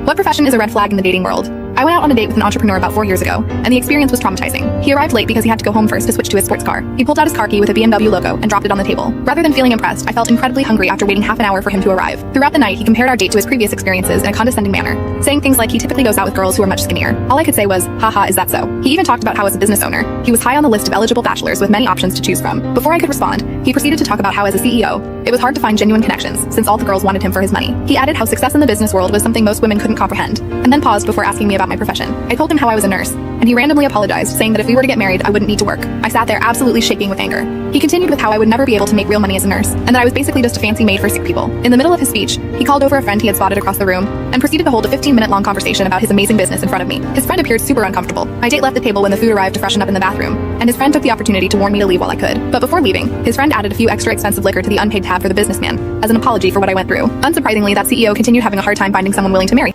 What profession is a red flag in the dating world? I went out on a date with an entrepreneur about 4 years ago, and the experience was traumatizing. He arrived late because he had to go home first to switch to his sports car. He pulled out his car key with a BMW logo and dropped it on the table. Rather than feeling impressed, I felt incredibly hungry after waiting half an hour for him to arrive. Throughout the night, he compared our date to his previous experiences in a condescending manner, saying things like he typically goes out with girls who are much skinnier. All I could say was, haha, is that so? He even talked about how as a business owner, he was high on the list of eligible bachelors with many options to choose from. Before I could respond, he proceeded to talk about how as a CEO, it was hard to find genuine connections since all the girls wanted him for his money. He added how success in the business world was something most women couldn't comprehend, and then paused before asking me about my profession. I told him how I was a nurse, and he randomly apologized, saying that if we were to get married, I wouldn't need to work. I sat there absolutely shaking with anger. He continued with how I would never be able to make real money as a nurse, and that I was basically just a fancy maid for sick people. In the middle of his speech, he called over a friend he had spotted across the room, and proceeded to hold a 15-minute long conversation about his amazing business in front of me. His friend appeared super uncomfortable. My date left the table when the food arrived to freshen up in the bathroom, and his friend took the opportunity to warn me to leave while I could. But before leaving, his friend added a few extra expensive liquor to the unpaid tab for the businessman, as an apology for what I went through. Unsurprisingly, that CEO continued having a hard time finding someone willing to marry